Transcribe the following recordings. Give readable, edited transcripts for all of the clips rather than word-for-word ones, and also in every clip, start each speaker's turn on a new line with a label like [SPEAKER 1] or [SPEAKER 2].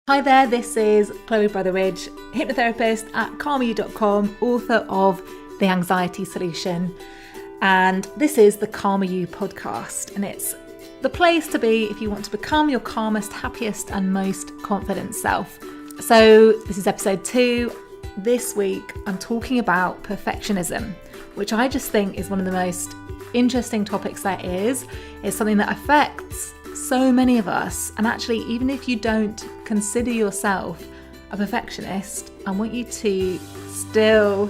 [SPEAKER 1] Hi there, this is Chloe Brotheridge, hypnotherapist at calmeryou.com, author of The Anxiety Solution. And this is the Calmer You podcast. And it's the place to be if you want to become your calmest, happiest, and most confident self. So this is episode 2. This week, I'm talking about perfectionism, which I just think is one of the most interesting topics there is. It's something that affects so many of us, and actually even if you don't consider yourself a perfectionist, I want you to still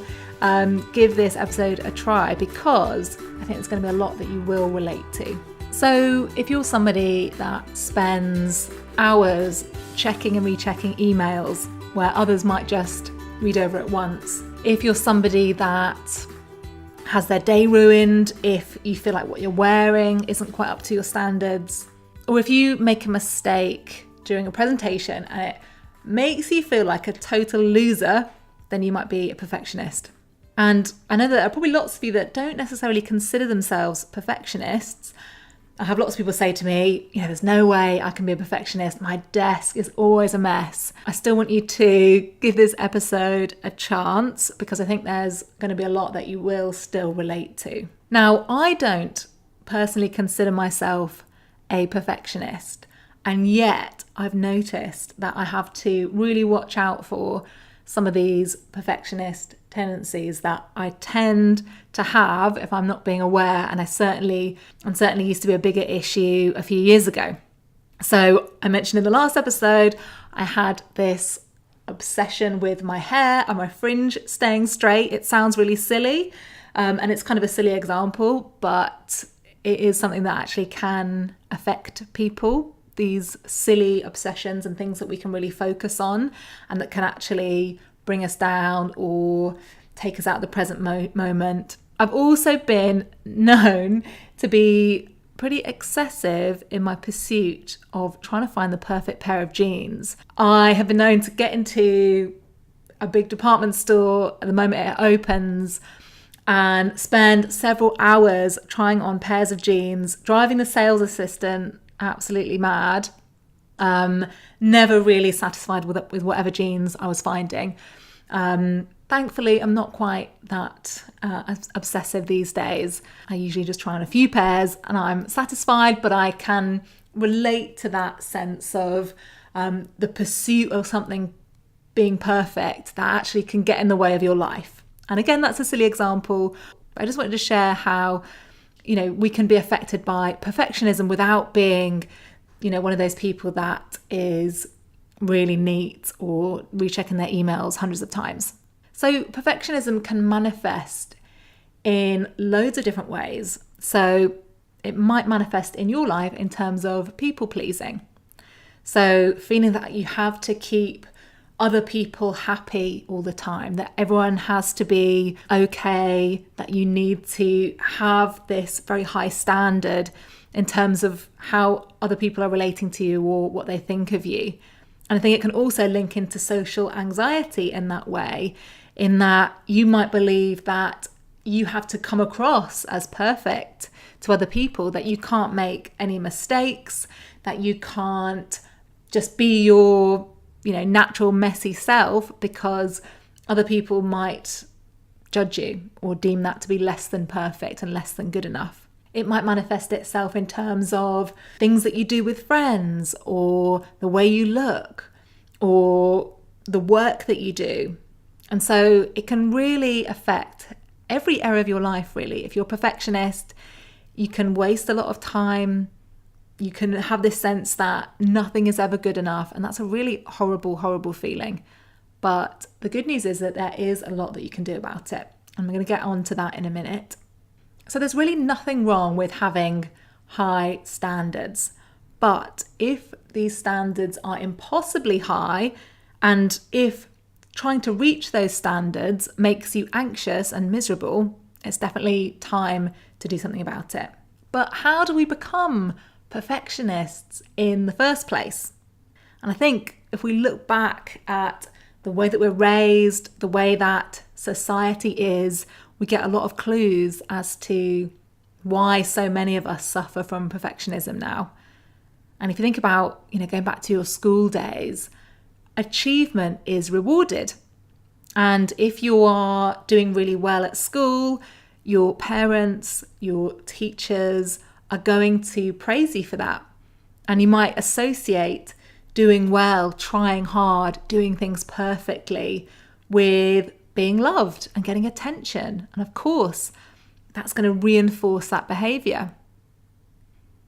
[SPEAKER 1] give this episode a try, because I think there's going to be a lot that you will relate to. So if you're somebody that spends hours checking and rechecking emails where others might just read over it once, if you're somebody that has their day ruined, if you feel like what you're wearing isn't quite up to your standards, or if you make a mistake during a presentation and it makes you feel like a total loser, then you might be a perfectionist. And I know that there are probably lots of you that don't necessarily consider themselves perfectionists. I have lots of people say to me, there's no way I can be a perfectionist. My desk is always a mess. I still want you to give this episode a chance, because I think there's going to be a lot that you will still relate to. Now, I don't personally consider myself a perfectionist, and yet I've noticed that I have to really watch out for some of these perfectionist tendencies that I tend to have if I'm not being aware, and certainly used to be a bigger issue a few years ago. So I mentioned in the last episode I had this obsession with my hair and my fringe staying straight. It sounds really silly, and it's kind of a silly example, but it is something that actually can affect people, these silly obsessions and things that we can really focus on and that can actually bring us down or take us out of the present moment. I've also been known to be pretty excessive in my pursuit of trying to find the perfect pair of jeans. I have been known to get into a big department store at the moment it opens and spend several hours trying on pairs of jeans, driving the sales assistant absolutely mad, never really satisfied with whatever jeans I was finding. Thankfully, I'm not quite that obsessive these days. I usually just try on a few pairs and I'm satisfied, but I can relate to that sense of the pursuit of something being perfect that actually can get in the way of your life. And again, that's a silly example. I just wanted to share how, we can be affected by perfectionism without being, one of those people that is really neat or rechecking their emails hundreds of times. So perfectionism can manifest in loads of different ways. So it might manifest in your life in terms of people pleasing. So feeling that you have to keep other people happy all the time, that everyone has to be okay, that you need to have this very high standard in terms of how other people are relating to you or what they think of you. And I think it can also link into social anxiety in that way, in that you might believe that you have to come across as perfect to other people, that you can't make any mistakes, that you can't just be your natural messy self, because other people might judge you or deem that to be less than perfect and less than good enough. It might manifest itself in terms of things that you do with friends, or the way you look, or the work that you do. And so it can really affect every area of your life, really. If you're a perfectionist, you can waste a lot of time. You can have this sense that nothing is ever good enough, and that's a really horrible, horrible feeling. But the good news is that there is a lot that you can do about it, and we're going to get on to that in a minute. So there's really nothing wrong with having high standards, but if these standards are impossibly high, and if trying to reach those standards makes you anxious and miserable, it's definitely time to do something about it. But how do we become perfectionists in the first place? And I think if we look back at the way that we're raised, the way that society is, we get a lot of clues as to why so many of us suffer from perfectionism now. And if you think about, going back to your school days, achievement is rewarded. And if you are doing really well at school, your parents, your teachers are going to praise you for that. And you might associate doing well, trying hard, doing things perfectly with being loved and getting attention. And of course, that's going to reinforce that behavior.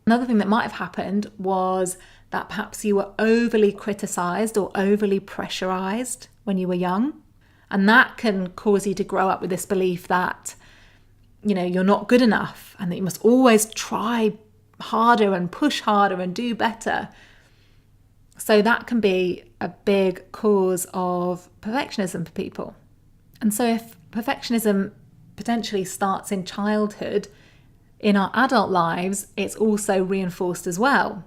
[SPEAKER 1] Another thing that might have happened was that perhaps you were overly criticized or overly pressurized when you were young. And that can cause you to grow up with this belief that, you're not good enough and that you must always try harder and push harder and do better. So that can be a big cause of perfectionism for people. And so if perfectionism potentially starts in childhood, in our adult lives, it's also reinforced as well.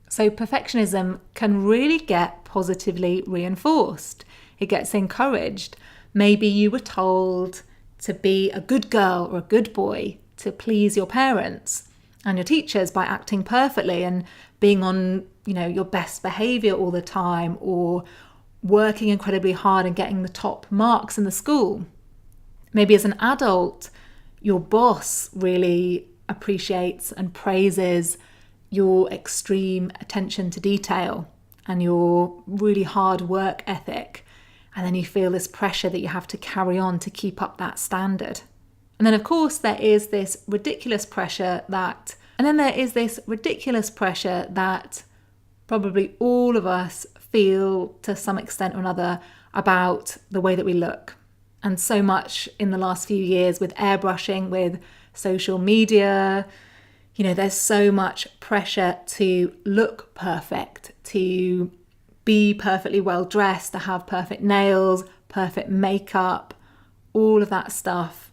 [SPEAKER 1] So perfectionism can really get positively reinforced. It gets encouraged. Maybe you were told to be a good girl or a good boy to please your parents and your teachers by acting perfectly and being on, your best behavior all the time, or working incredibly hard and getting the top marks in the school. Maybe as an adult, your boss really appreciates and praises your extreme attention to detail and your really hard work ethic. And then you feel this pressure that you have to carry on to keep up that standard. And then, of course, there is this ridiculous pressure that probably all of us feel to some extent or another about the way that we look. And so much in the last few years with airbrushing, with social media, there's so much pressure to look perfect, to be perfectly well dressed, to have perfect nails, perfect makeup. All of that stuff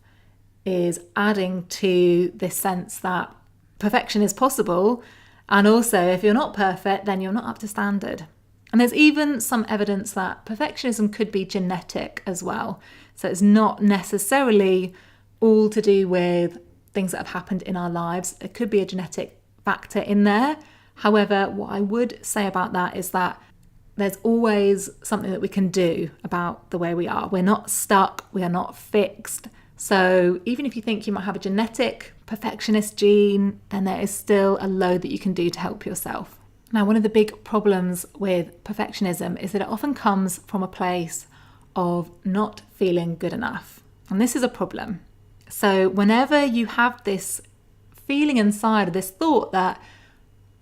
[SPEAKER 1] is adding to this sense that perfection is possible. And also, if you're not perfect, then you're not up to standard. And there's even some evidence that perfectionism could be genetic as well. So it's not necessarily all to do with things that have happened in our lives. It could be a genetic factor in there. However, what I would say about that is that there's always something that we can do about the way we are. We're not stuck. We are not fixed. So even if you think you might have a genetic perfectionist gene, then there is still a load that you can do to help yourself. Now, one of the big problems with perfectionism is that it often comes from a place of not feeling good enough. And this is a problem. So whenever you have this feeling inside, this thought that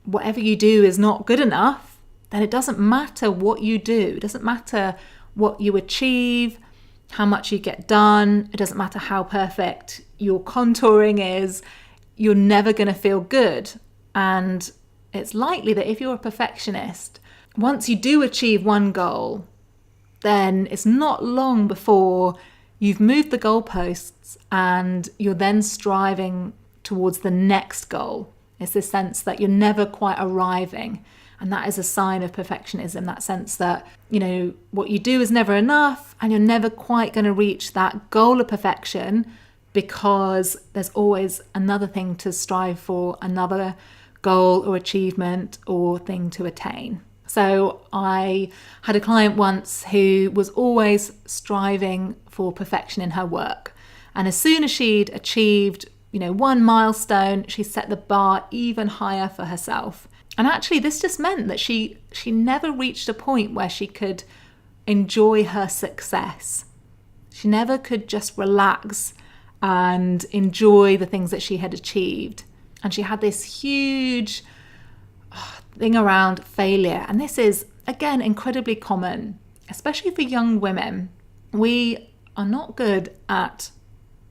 [SPEAKER 1] whatever you do is not good enough, then it doesn't matter what you do. It doesn't matter what you achieve, how much you get done. It doesn't matter how perfect your contouring is. You're never going to feel good. And it's likely that if you're a perfectionist, once you do achieve one goal, then it's not long before you've moved the goalposts and you're then striving towards the next goal. It's this sense that you're never quite arriving. And that is a sign of perfectionism, that sense that, what you do is never enough and you're never quite going to reach that goal of perfection because there's always another thing to strive for, another goal or achievement or thing to attain. So I had a client once who was always striving for perfection in her work. And as soon as she'd achieved, one milestone, she set the bar even higher for herself. And actually, this just meant that she never reached a point where she could enjoy her success. She never could just relax and enjoy the things that she had achieved. And she had this huge thing around failure. And this is, again, incredibly common, especially for young women. We are not good at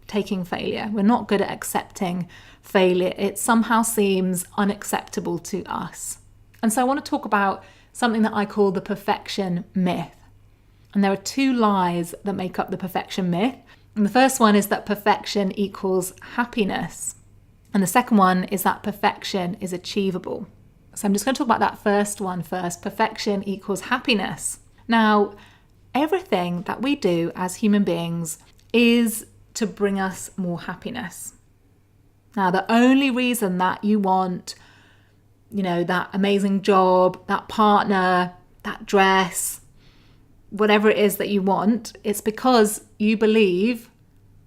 [SPEAKER 1] taking failure. We're not good at accepting failure. It somehow seems unacceptable to us. And so I want to talk about something that I call the perfection myth. And there are two lies that make up the perfection myth. And the first one is that perfection equals happiness. And the second one is that perfection is achievable. So I'm just going to talk about that first one first. Perfection equals happiness. Now, everything that we do as human beings is to bring us more happiness. Now, the only reason that you want, that amazing job, that partner, that dress, whatever it is that you want, it's because you believe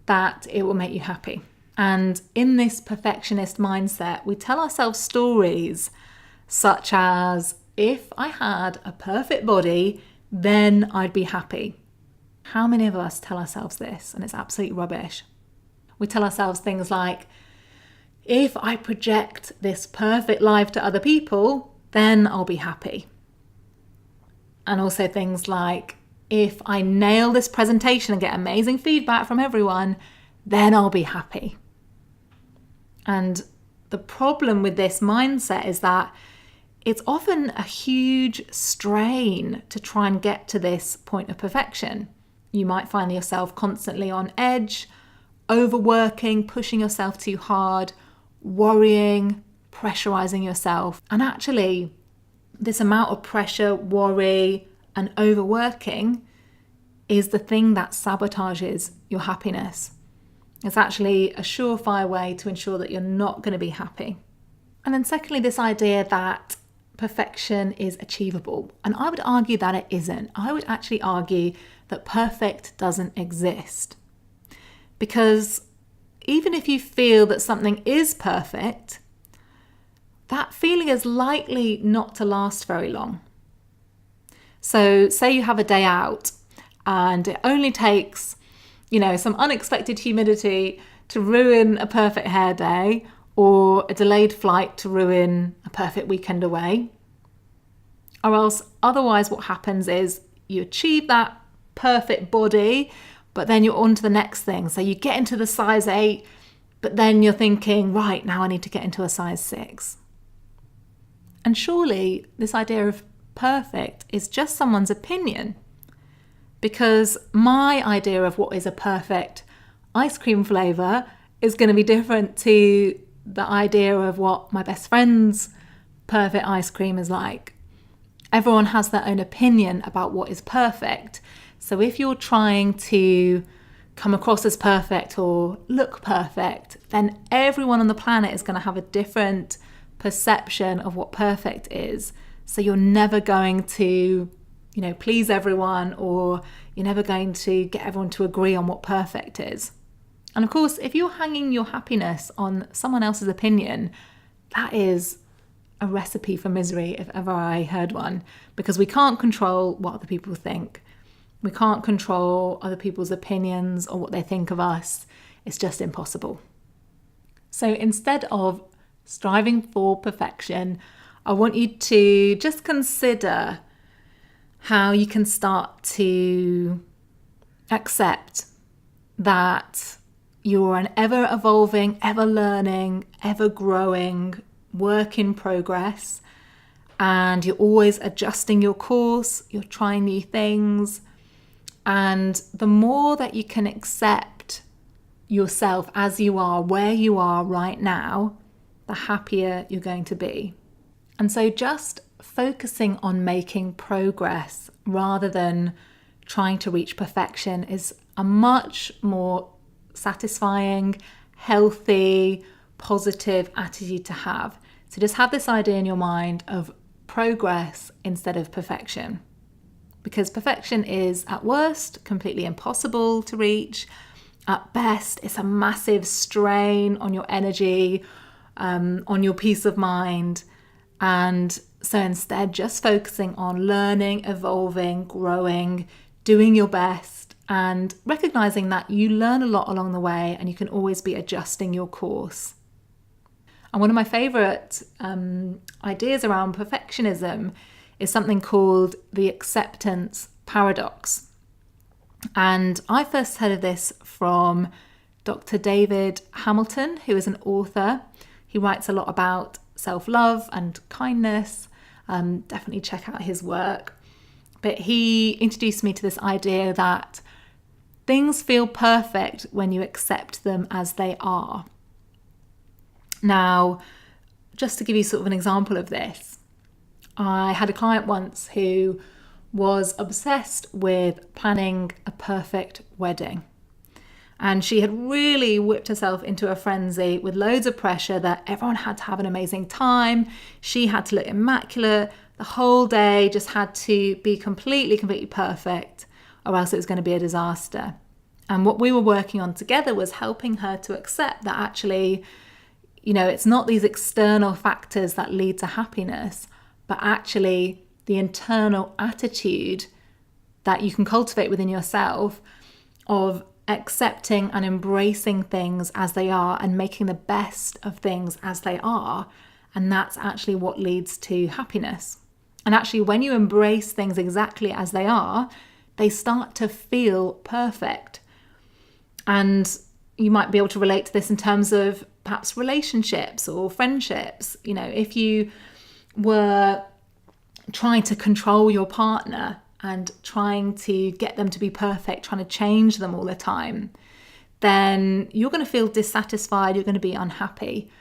[SPEAKER 1] that it will make you happy. And in this perfectionist mindset, we tell ourselves stories such as, if I had a perfect body, then I'd be happy. How many of us tell ourselves this? And it's absolute rubbish. We tell ourselves things like, if I project this perfect life to other people, then I'll be happy. And also things like, if I nail this presentation and get amazing feedback from everyone, then I'll be happy. And the problem with this mindset is that it's often a huge strain to try and get to this point of perfection. You might find yourself constantly on edge, overworking, pushing yourself too hard, worrying, pressurizing yourself. And actually, this amount of pressure, worry, and overworking is the thing that sabotages your happiness. It's actually a surefire way to ensure that you're not going to be happy. And then secondly, this idea that perfection is achievable. And I would argue that it isn't. I would actually argue that perfect doesn't exist. Because even if you feel that something is perfect, that feeling is likely not to last very long. So say you have a day out and it only takes, some unexpected humidity to ruin a perfect hair day, or a delayed flight to ruin a perfect weekend away. Or else otherwise what happens is you achieve that perfect body, but then you're on to the next thing. So you get into the size 8, but then you're thinking, right, now I need to get into a size 6. And surely this idea of perfect is just someone's opinion, because my idea of what is a perfect ice cream flavour is going to be different to the idea of what my best friend's perfect ice cream is like. Everyone has their own opinion about what is perfect. So if you're trying to come across as perfect or look perfect, then everyone on the planet is going to have a different perception of what perfect is. So you're never going to, please everyone, or you're never going to get everyone to agree on what perfect is. And of course, if you're hanging your happiness on someone else's opinion, that is a recipe for misery if ever I heard one, because we can't control what other people think. We can't control other people's opinions or what they think of us. It's just impossible. So instead of striving for perfection, I want you to just consider how you can start to accept that you're an ever-evolving, ever-learning, ever-growing work in progress, and you're always adjusting your course, you're trying new things, and the more that you can accept yourself as you are, where you are right now, the happier you're going to be. And so just focusing on making progress rather than trying to reach perfection is a much more satisfying, healthy, positive attitude to have. So just have this idea in your mind of progress instead of perfection. Because perfection is, at worst, completely impossible to reach. At best, it's a massive strain on your energy, on your peace of mind. And so instead, just focusing on learning, evolving, growing, doing your best, and recognizing that you learn a lot along the way and you can always be adjusting your course. And one of my favorite ideas around perfectionism is something called the acceptance paradox. And I first heard of this from Dr. David Hamilton, who is an author. He writes a lot about self-love and kindness. Definitely check out his work. But he introduced me to this idea that things feel perfect when you accept them as they are. Now, just to give you sort of an example of this, I had a client once who was obsessed with planning a perfect wedding. And she had really whipped herself into a frenzy with loads of pressure that everyone had to have an amazing time. She had to look immaculate. The whole day just had to be completely perfect, or else it was going to be a disaster. And what we were working on together was helping her to accept that actually, it's not these external factors that lead to happiness, but actually the internal attitude that you can cultivate within yourself of accepting and embracing things as they are and making the best of things as they are. And that's actually what leads to happiness. And actually, when you embrace things exactly as they are, they start to feel perfect. And you might be able to relate to this in terms of perhaps relationships or friendships. If you were trying to control your partner and trying to get them to be perfect, trying to change them all the time, then you're going to feel dissatisfied, you're going to be unhappy.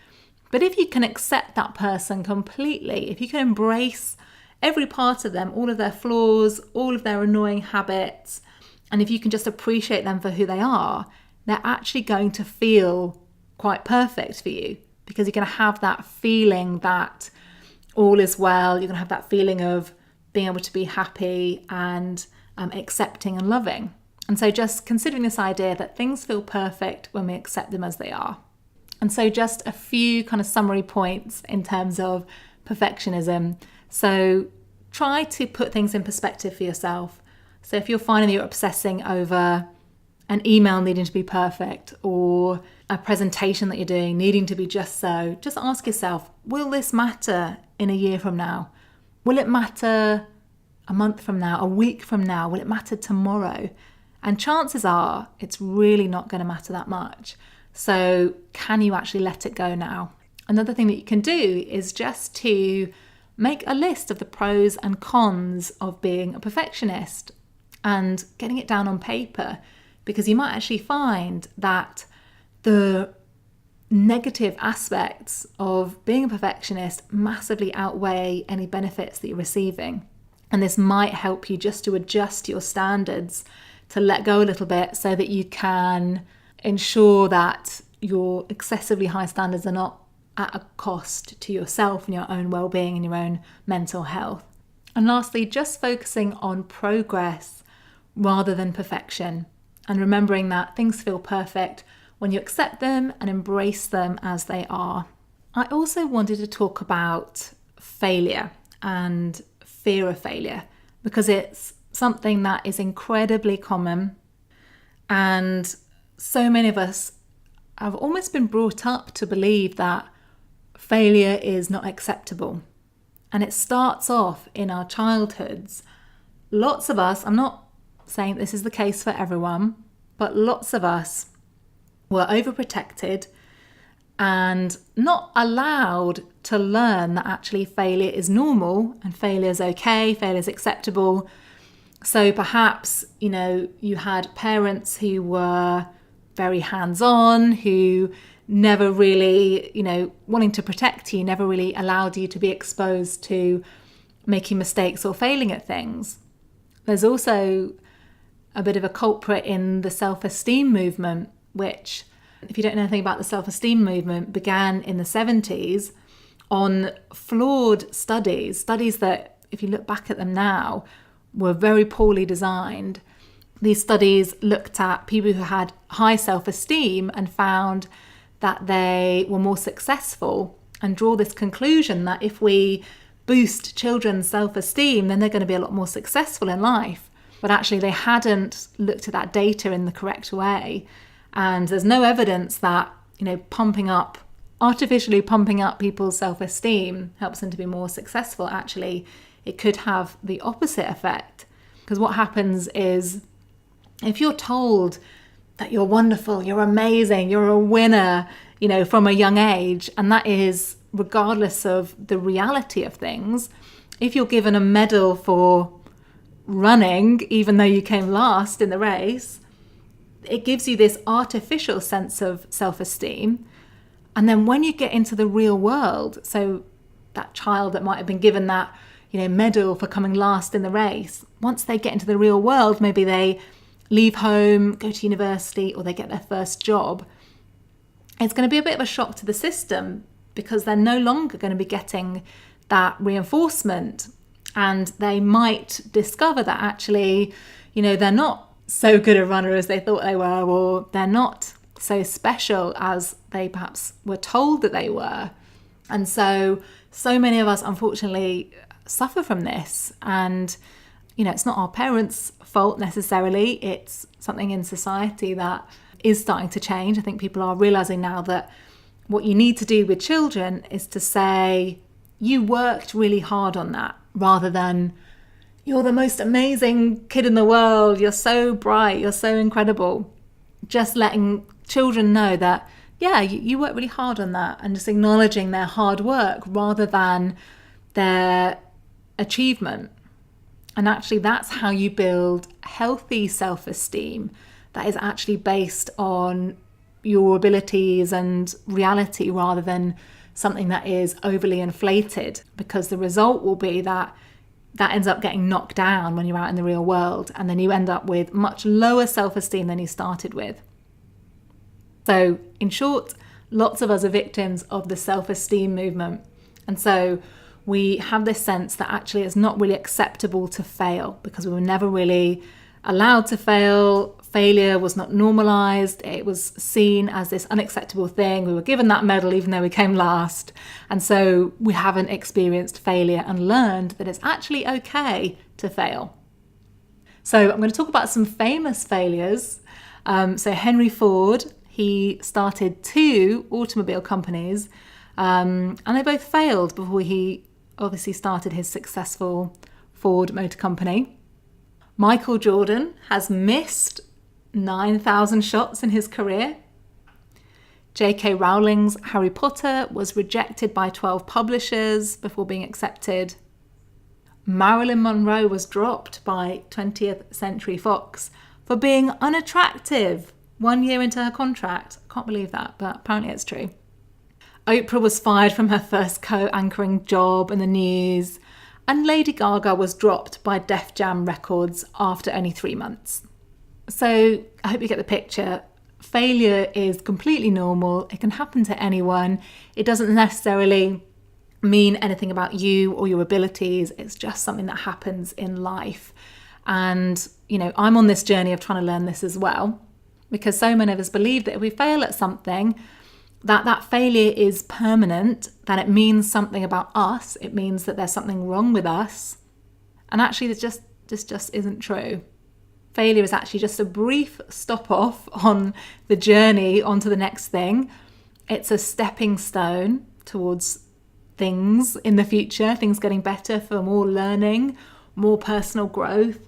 [SPEAKER 1] But if you can accept that person completely, if you can embrace every part of them, all of their flaws, all of their annoying habits, and if you can just appreciate them for who they are, they're actually going to feel quite perfect for you, because you're going to have that feeling that all is well. You're going to have that feeling of being able to be happy and accepting and loving. And so just considering this idea that things feel perfect when we accept them as they are. And so just a few kind of summary points in terms of perfectionism. So try to put things in perspective for yourself. So if you're finding that you're obsessing over an email needing to be perfect, or a presentation that you're doing needing to be just so, just ask yourself, will this matter in a year from now? Will it matter a month from now, a week from now? Will it matter tomorrow? And chances are it's really not going to matter that much. So can you actually let it go now? Another thing that you can do is just to make a list of the pros and cons of being a perfectionist and getting it down on paper, because you might actually find that the negative aspects of being a perfectionist massively outweigh any benefits that you're receiving. And this might help you just to adjust your standards, to let go a little bit, so that you can ensure that your excessively high standards are not at a cost to yourself and your own well-being and your own mental health. And lastly, just focusing on progress rather than perfection, and remembering that things feel perfect when you accept them and embrace them as they are. I also wanted to talk about failure and fear of failure, because it's something that is incredibly common, and so many of us have almost been brought up to believe that failure is not acceptable. And it starts off in our childhoods. Lots of us, I'm not saying this is the case for everyone, but lots of us were overprotected and not allowed to learn that actually failure is normal and failure is okay, failure is acceptable. So perhaps, you had parents who were very hands-on, who never really, wanting to protect you, never really allowed you to be exposed to making mistakes or failing at things. There's also a bit of a culprit in the self-esteem movement, which, if you don't know anything about the self-esteem movement, began in the 70s on flawed studies that, if you look back at them now, were very poorly designed. These studies looked at people who had high self-esteem and found that they were more successful, and draw this conclusion that if we boost children's self-esteem, then they're going to be a lot more successful in life. But actually they hadn't looked at that data in the correct way. And there's no evidence that, artificially pumping up people's self-esteem helps them to be more successful. Actually, it could have the opposite effect. Because what happens is, if you're told that you're wonderful, you're amazing, you're a winner, from a young age, and that is regardless of the reality of things, if you're given a medal for running, even though you came last in the race, it gives you this artificial sense of self-esteem. And then when you get into the real world, so that child that might have been given that, medal for coming last in the race, once they get into the real world, maybe they leave home, go to university, or they get their first job, it's going to be a bit of a shock to the system, because they're no longer going to be getting that reinforcement And they might discover that actually, they're not so good a runner as they thought they were, or they're not so special as they perhaps were told that they were. And so many of us, unfortunately, suffer from this. And, it's not our parents' fault necessarily. It's something in society that is starting to change. I think people are realizing now that what you need to do with children is to say, you worked really hard on that, rather than, you're the most amazing kid in the world, you're so bright, you're so incredible. Just letting children know that, yeah, you worked really hard on that, and just acknowledging their hard work rather than their achievement. And actually, that's how you build healthy self-esteem that is actually based on your abilities and reality, rather than something that is overly inflated, because the result will be that ends up getting knocked down when you're out in the real world, and then you end up with much lower self-esteem than you started with. So in short, lots of us are victims of the self-esteem movement. And so we have this sense that actually it's not really acceptable to fail, because we were never really allowed to fail. Failure was not normalized. It was seen as this unacceptable thing. We were given that medal even though we came last. And so we haven't experienced failure and learned that it's actually okay to fail. So I'm going to talk about some famous failures. So Henry Ford, he started 2 automobile companies, and they both failed before he obviously started his successful Ford Motor Company. Michael Jordan has missed 9,000 shots in his career. J.K. Rowling's Harry Potter was rejected by 12 publishers before being accepted. Marilyn Monroe was dropped by 20th Century Fox for being unattractive 1 year into her contract. I can't believe that, but apparently it's true. Oprah was fired from her first co-anchoring job in the news, and Lady Gaga was dropped by Def Jam Records after only 3 months. So I hope you get the picture. Failure is completely normal. It can happen to anyone. It doesn't necessarily mean anything about you or your abilities. It's just something that happens in life. And, I'm on this journey of trying to learn this as well, because so many of us believe that if we fail at something, that failure is permanent, that it means something about us. It means that there's something wrong with us. And actually, this just isn't true. Failure is actually just a brief stop off on the journey onto the next thing. It's a stepping stone towards things in the future, things getting better, for more learning, more personal growth,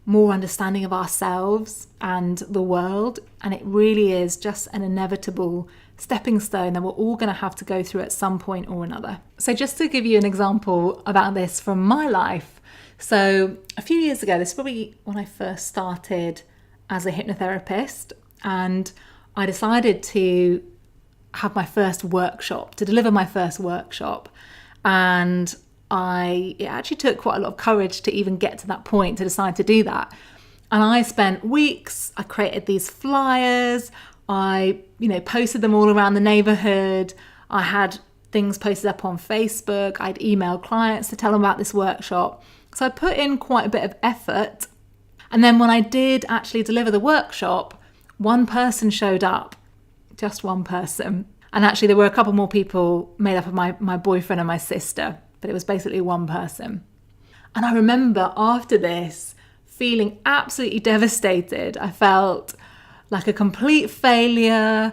[SPEAKER 1] more understanding of ourselves and the world. And it really is just an inevitable stepping stone that we're all going to have to go through at some point or another. So just to give you an example about this from my life. So a few years ago, this is probably when I first started as a hypnotherapist, and I decided to have my first workshop, to deliver my first workshop. And it actually took quite a lot of courage to even get to that point, to decide to do that. And I spent weeks, I created these flyers, I, posted them all around the neighborhood. I had things posted up on Facebook. I'd emailed clients to tell them about this workshop. So I put in quite a bit of effort. And then when I did actually deliver the workshop, one person showed up, just one person. And actually there were a couple more people made up of my boyfriend and my sister, but it was basically one person. And I remember after this feeling absolutely devastated. I felt like a complete failure.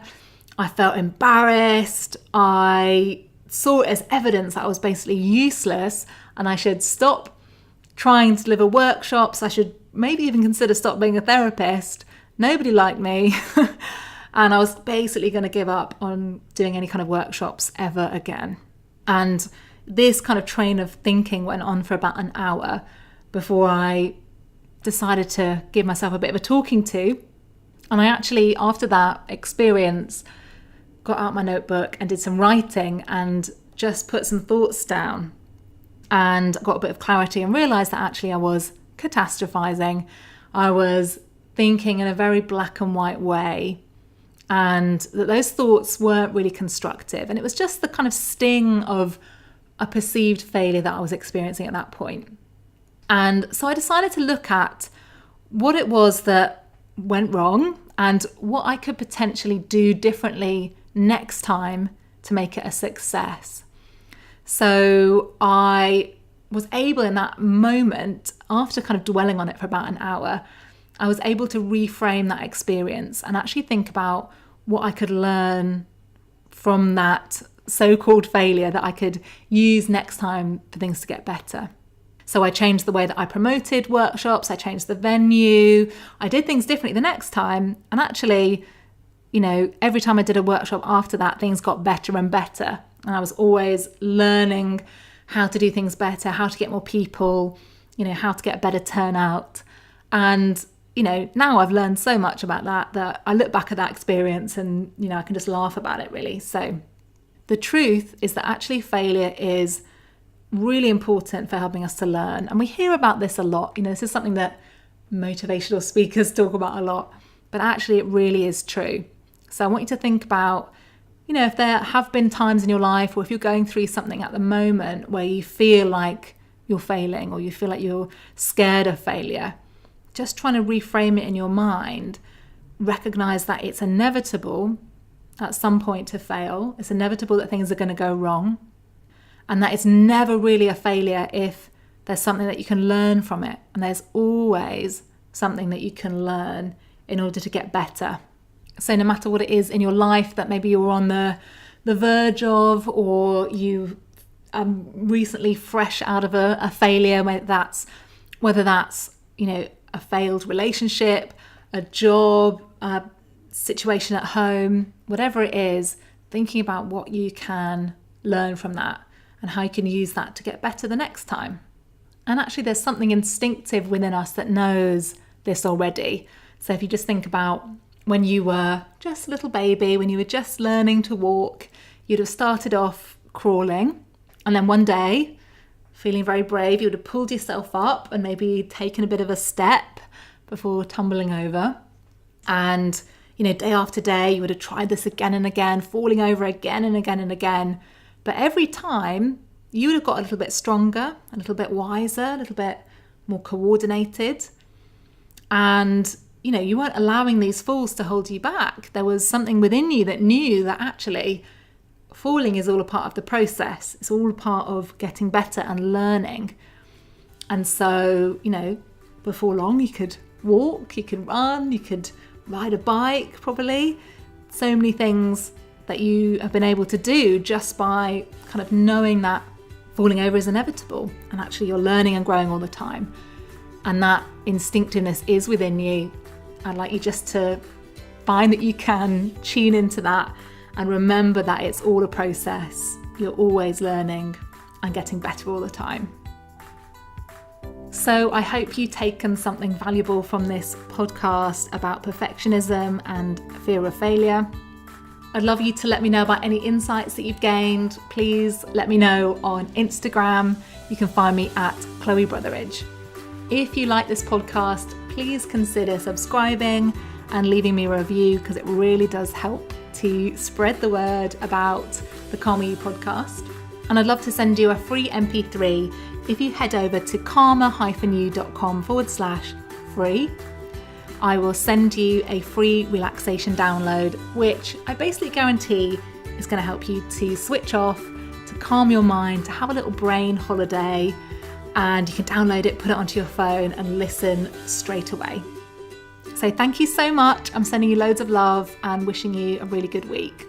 [SPEAKER 1] I felt embarrassed. I saw it as evidence that I was basically useless and I should stop trying to deliver workshops. I should maybe even consider stop being a therapist. Nobody liked me. And I was basically going to give up on doing any kind of workshops ever again. And this kind of train of thinking went on for about an hour before I decided to give myself a bit of a talking to. And I actually, after that experience, got out my notebook and did some writing and just put some thoughts down and got a bit of clarity and realised that actually I was catastrophizing. I was thinking in a very black and white way, and that those thoughts weren't really constructive. And it was just the kind of sting of a perceived failure that I was experiencing at that point. And so I decided to look at what it was that went wrong and what I could potentially do differently next time to make it a success. So I was able in that moment, after kind of dwelling on it for about an hour, I was able to reframe that experience and actually think about what I could learn from that so-called failure that I could use next time for things to get better. So I changed the way that I promoted workshops, I changed the venue, I did things differently the next time. And actually, every time I did a workshop after that, things got better and better. And I was always learning how to do things better, how to get more people, how to get a better turnout. And, now I've learned so much about that I look back at that experience and, I can just laugh about it really. So the truth is that actually failure is really important for helping us to learn. And we hear about this a lot. This is something that motivational speakers talk about a lot, but actually it really is true. So I want you to think about, if there have been times in your life, or if you're going through something at the moment where you feel like you're failing or you feel like you're scared of failure, just trying to reframe it in your mind, recognize that it's inevitable at some point to fail. It's inevitable that things are going to go wrong, and that it's never really a failure if there's something that you can learn from it. And there's always something that you can learn in order to get better. So no matter what it is in your life that maybe you're on the verge of, or you recently fresh out of a failure, whether that's a failed relationship, a job, a situation at home, whatever it is, thinking about what you can learn from that and how you can use that to get better the next time. And actually there's something instinctive within us that knows this already. So if you just think about when you were just a little baby, when you were just learning to walk, you'd have started off crawling, and then one day, feeling very brave, you would have pulled yourself up and maybe taken a bit of a step before tumbling over. And, day after day, you would have tried this again and again, falling over again and again and again. But every time, you would have got a little bit stronger, a little bit wiser, a little bit more coordinated. And, you weren't allowing these falls to hold you back. There was something within you that knew that actually falling is all a part of the process. It's all a part of getting better and learning. And so, before long, you could walk, you could run, you could ride a bike, probably. So many things that you have been able to do just by kind of knowing that falling over is inevitable, and actually you're learning and growing all the time. And that instinctiveness is within you. I'd like you just to find that you can tune into that and remember that it's all a process. You're always learning and getting better all the time. So I hope you've taken something valuable from this podcast about perfectionism and fear of failure. I'd love you to let me know about any insights that you've gained. Please let me know on Instagram. You can find me at Chloe Brotheridge. If you like this podcast, please consider subscribing and leaving me a review, because it really does help to spread the word about the Karma You podcast. And I'd love to send you a free MP3 if you head over to karma-u.com/free. I will send you a free relaxation download, which I basically guarantee is going to help you to switch off, to calm your mind, to have a little brain holiday. And you can download it, put it onto your phone and listen straight away. So thank you so much. I'm sending you loads of love and wishing you a really good week.